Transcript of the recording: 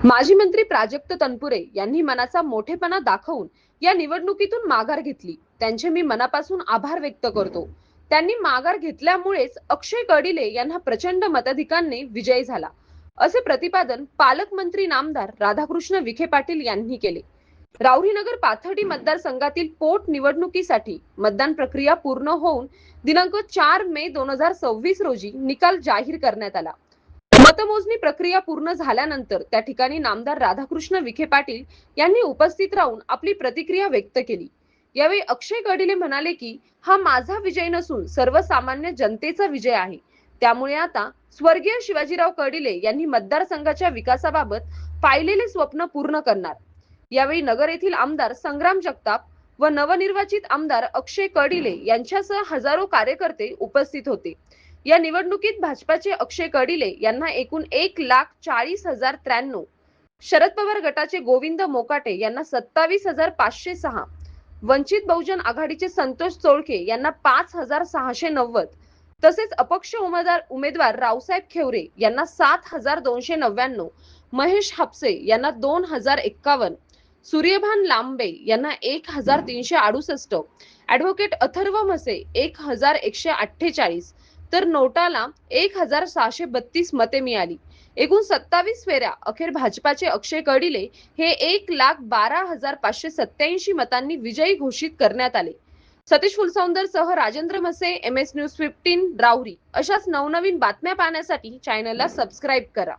माजी मंत्री प्राजक्त तनपुरे यांनी मनाचा मोठेपणा दाखवून या निवडणुकीतून माघार घेतली. त्यांचे मी मनापासून आभार व्यक्त करतो. त्यांनी माघार घेतल्यामुळेच अक्षय कडिले यांना प्रचंड मताधिक्याने विजय झाला, असे प्रतिपादन पालकमंत्री नामदार राधाकृष्ण विखे पाटील यांनी केले. राहुरीनगर पाथर्डी मतदारसंघातील पोट निवडणुकीसाठी मतदान प्रक्रिया पूर्ण होऊन दिनांक 4 मे 2026 रोजी निकाल जाहीर करण्यात आला. मतमोजणी प्रक्रिया पूर्ण झाल्यानंतर त्या ठिकाणी नामदार राधाकृष्ण विखे पाटील यांनी उपस्थित राहून आपली प्रतिक्रिया व्यक्त केली. यावेळी अक्षय कडिले म्हणाले की हा माझा विजय नसून सर्वसामान्य जनतेचा विजय आहे. त्यामुळे आता स्वर्गीय शिवाजीराव कडिले यांनी मतदारसंघाच्या विकासाबाबत पाहिलेले स्वप्न पूर्ण करणार. यावेळी नगर येथील आमदार संग्राम जगताप व नवनिर्वाचित आमदार अक्षय कडिले यांच्यासह हजारो कार्यकर्ते उपस्थित होते. या निवडणुकीत भाजपाचे अक्षय कडिले यांना एकूण 1,40,093, शरद पवार गटाचे गोविंद मोकाटे यांना 27,506, वंचित बहुजन आघाडीचे संतोष चोळके यांना 5,690, तसेच अपक्ष उमेदवार रावसाहेब खेवरे यांना 7,299, महेश हापसे यांना 2,051, सूर्यभान लांबे यांना 1,368, ॲडव्होकेट अथर्व म्हसे 1,148, तर नोटाला 1,632 मते मिळाली. एकूण 27 फेऱ्या अखेर भाजपाचे अक्षय कडिले हे 1,12,587 मतांनी विजयी घोषित करण्यात आले. सतीश फुलसौंदरसह राजेंद्र म्हसे, MS न्यूज 15 राहुरी. अशाच नवनवीन बातम्या पाहण्यासाठी चॅनलला सबस्क्राईब करा.